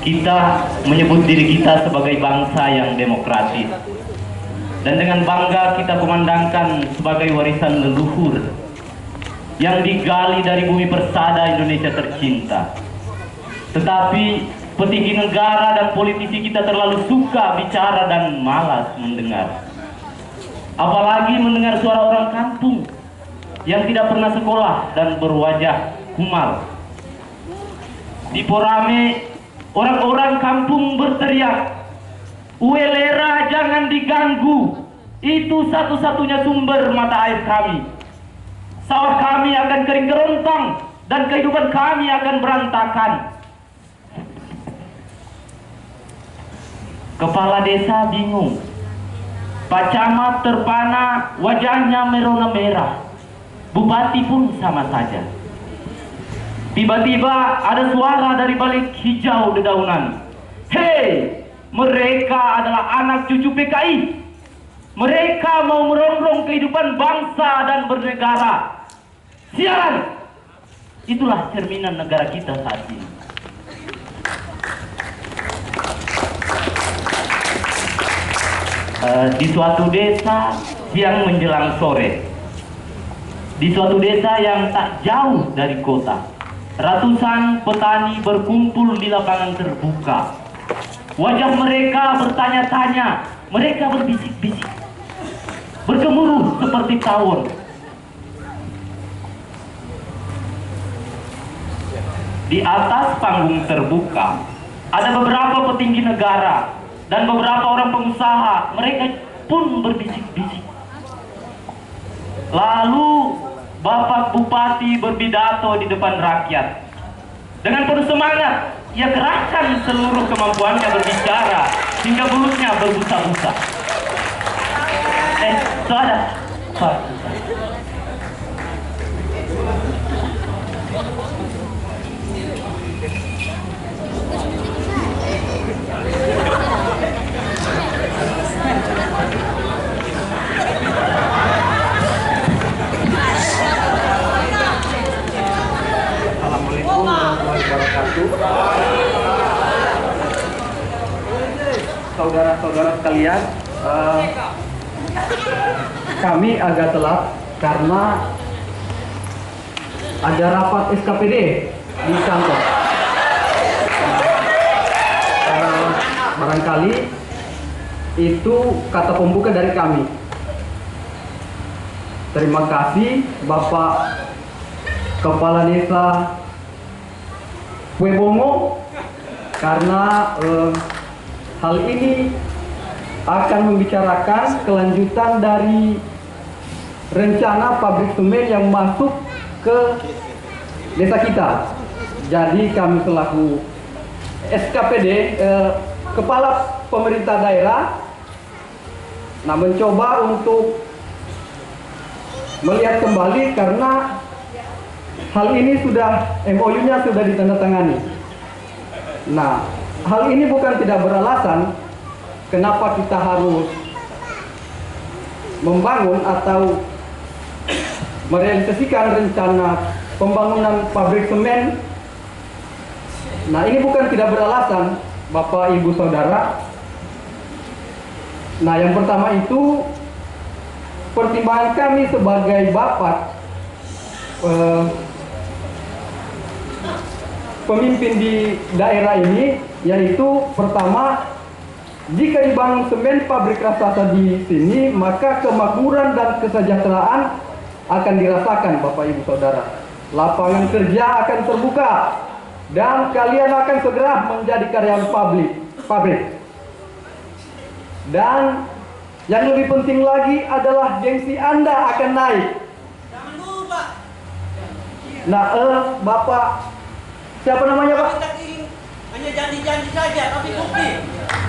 Kita menyebut diri kita sebagai bangsa yang demokratis, dan dengan bangga kita kumandangkan sebagai warisan leluhur yang digali dari bumi persada Indonesia tercinta. Tetapi petinggi negara dan politisi kita terlalu suka bicara dan malas mendengar. Apalagi mendengar suara orang kampung yang tidak pernah sekolah dan berwajah kumal. Di Porame, orang-orang kampung berteriak, "Uelera jangan diganggu, itu satu-satunya sumber mata air kami. Sawah kami akan kering kerontang dan kehidupan kami akan berantakan." Kepala desa bingung, Pak Camat terpana, wajahnya merona merah, bupati pun sama saja. Tiba-tiba ada suara dari balik hijau dedaunan, "Hei, mereka adalah anak cucu PKI. Mereka mau merongrong kehidupan bangsa dan bernegara. Sialan!" Itulah cerminan negara kita saat ini. Di suatu desa siang menjelang sore, di suatu desa yang tak jauh dari kota, ratusan petani berkumpul di lapangan terbuka. Wajah mereka bertanya-tanya, mereka berbisik-bisik, bergemuruh seperti tawon. Di atas panggung terbuka ada beberapa petinggi negara dan beberapa orang pengusaha. Mereka pun berbisik-bisik. Lalu Bapak Bupati berpidato di depan rakyat. Dengan penuh semangat, ia kerahkan seluruh kemampuannya berbicara hingga mulutnya berbusa-busa. Saudara, Pak. Assalamualaikum warahmatullahi wabarakatuh. Saudara-saudara sekalian, kami agak telat karena ada rapat SKPD di kantor. Barangkali itu kata pembuka dari kami. Terima kasih Bapak Kepala Desa Puebongo, karena hal ini akan membicarakan kelanjutan dari rencana pabrik semen yang masuk ke desa kita. Jadi kami selaku SKPD, Kepala Pemerintah Daerah, mencoba untuk melihat kembali karena hal ini sudah MOU-nya sudah ditandatangani. Nah, hal ini bukan tidak beralasan kenapa kita harus membangun atau merealisasikan rencana pembangunan pabrik semen. Nah, ini bukan tidak beralasan, Bapak Ibu Saudara. Nah, yang pertama itu pertimbangan kami sebagai Bapak pemimpin di daerah ini, yaitu pertama, jika dibangun semen pabrik raksasa di sini, maka kemakmuran dan kesejahteraan akan dirasakan, Bapak Ibu Saudara. Lapangan kerja akan terbuka dan kalian akan segera menjadi karyawan pabrik. Dan yang lebih penting lagi adalah gengsi Anda akan naik. Jangan dulu, Pak. Nah, Bapak siapa namanya, Pak? Hanya janji-janji saja, tapi bukti.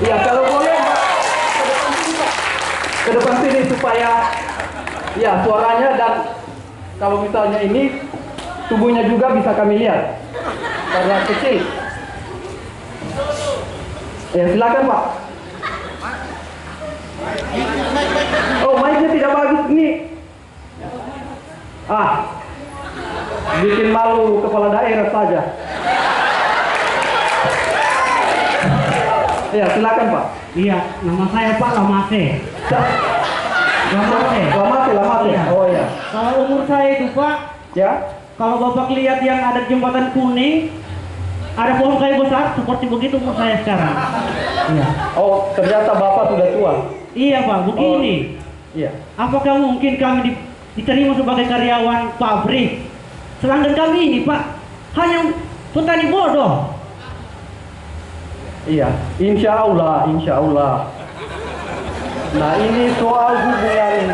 Iya, kalau boleh, Pak, ke depan sini, Pak. Ke depan sini supaya ya suaranya, dan kalau misalnya ini tubuhnya juga bisa kami lihat karena kecil. Ya, silakan, Pak. Oh, mic-nya tidak bagus ini. Bikin malu kepala daerah saja. Ya, silakan Pak. Iya, nama saya Pak Lamase. Lamase. Lamate. Iya. Oh ya. Kalau umur saya itu Pak, Ya. kalau Bapak lihat yang ada jembatan kuning, ada pohon kayu besar, seperti begitu umur saya sekarang. Iya. Oh, ternyata Bapak sudah tua. Iya Pak, begini. Iya. Apakah mungkin kami diterima sebagai karyawan pabrik? Sedangkan kami ini Pak, hanya petani bodoh. Iya, insya Allah. Nah, ini soal hubungan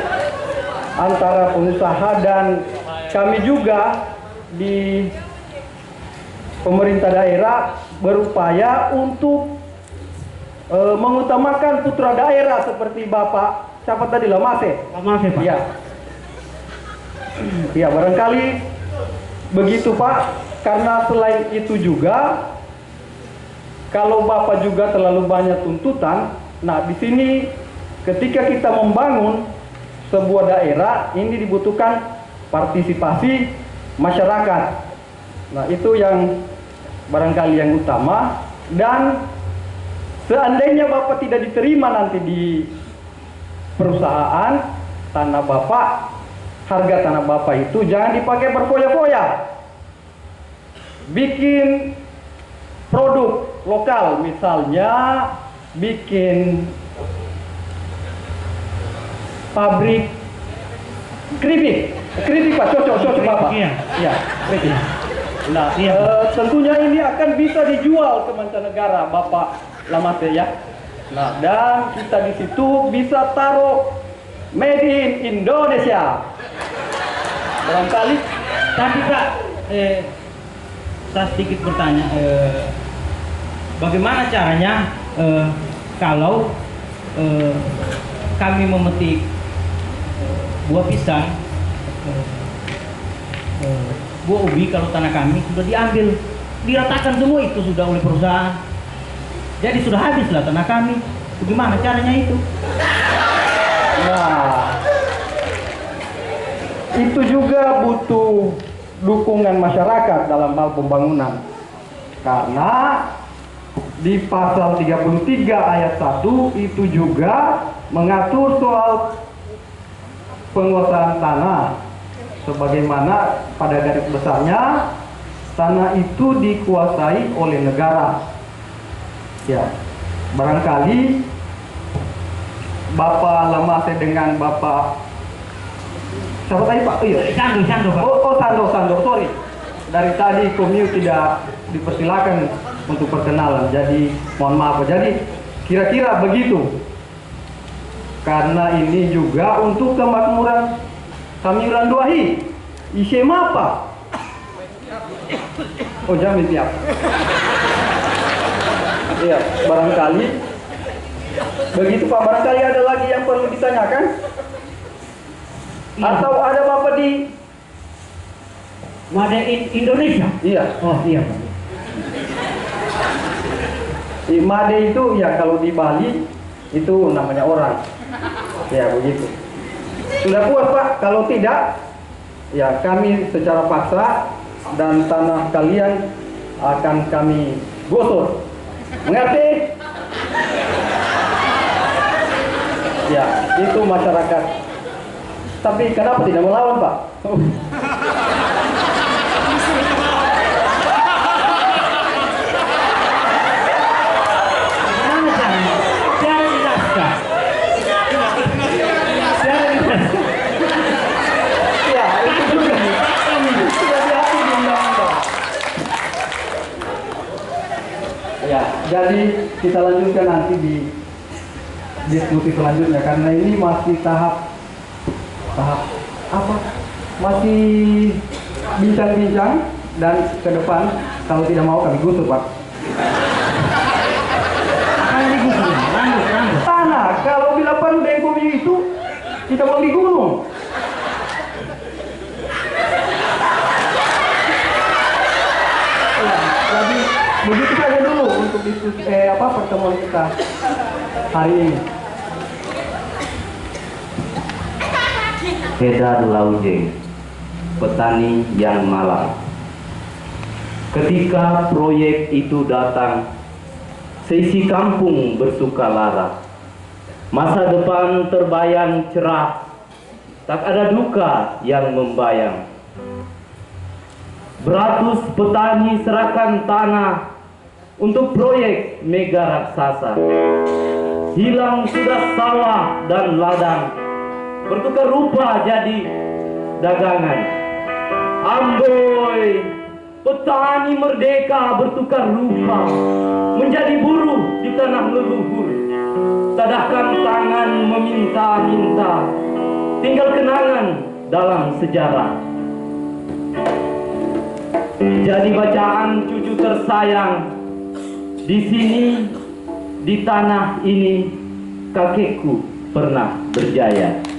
antara pengusaha dan kami juga di pemerintah daerah berupaya untuk mengutamakan putra daerah seperti Bapak, siapa tadi, Lamase? Lamase Pak. Iya. Ya, barangkali begitu Pak, karena selain itu juga kalau Bapak juga terlalu banyak tuntutan, nah di sini ketika kita membangun sebuah daerah ini dibutuhkan partisipasi masyarakat. Nah, itu yang barangkali yang utama, dan seandainya Bapak tidak diterima nanti di perusahaan, tanah Bapak, harga tanah Bapak itu jangan dipakai berfoya-foya. Bikin produk lokal, misalnya bikin pabrik keripik Pak, cocok Bapak. Iya, keripik. Nah, tentunya ini akan bisa dijual ke mancanegara, Bapak Lamase ya. Nah, dan kita di situ bisa taruh Made in Indonesia. Barangkali. Tapi Pak, saya sedikit bertanya, bagaimana caranya kalau kami memetik buah pisang, buah ubi, kalau tanah kami sudah diambil, diratakan semua itu sudah oleh perusahaan, jadi sudah habislah tanah kami. Bagaimana caranya itu? Nah, itu juga butuh dukungan masyarakat dalam hal pembangunan, karena di pasal 33 ayat 1 itu juga mengatur soal penguasaan tanah, sebagaimana pada garis besarnya tanah itu dikuasai oleh negara. Ya, barangkali Bapak Lamase dengan Bapak siapa tadi Pak? Iya. Sando Pak. Oh Sando, sorry. Dari tadi komio tidak dipersilakan untuk perkenalan, jadi mohon maaf. Jadi kira-kira begitu. Karena ini juga untuk kemakmuran kami Randuahi. Isem apa? Oh, jamin tiap. Iya, barangkali begitu Pak. Barangkali ada lagi yang perlu ditanyakan? Atau ada Bapak di Made in Indonesia? Iya. Oh iya Pak. Di Made itu ya, kalau di Bali itu namanya orang. Ya begitu. Sudah puas Pak? Kalau tidak, ya kami secara paksa dan tanah kalian akan kami gosor. Mengerti? Ya, itu masyarakat. Tapi kenapa tidak melawan Pak? Ya, jadi kita lanjutkan nanti di diskusi selanjutnya, karena ini masih tahap apa? Masih bincang-bincang, dan ke depan kalau tidak mau kami gusur Pak. Tanah, kalau bila perlu dengan itu kita mau di gunung. Jadi begitu saja dulu untuk diskusi pertemuan kita hari ini. Hedar Lauje, petani yang malang. Ketika proyek itu datang seisi kampung bersukalara. Masa depan terbayang cerah, tak ada duka yang membayang. Beratus petani serahkan tanah untuk proyek mega raksasa. Hilang sudah sawah dan ladang, bertukar rupa jadi dagangan. Amboi, petani merdeka bertukar rupa menjadi buruh di tanah leluhur. Tadahkan tangan meminta-minta, tinggal kenangan dalam sejarah. Jadi bacaan cucu tersayang, di sini, di tanah ini, kakekku pernah berjaya.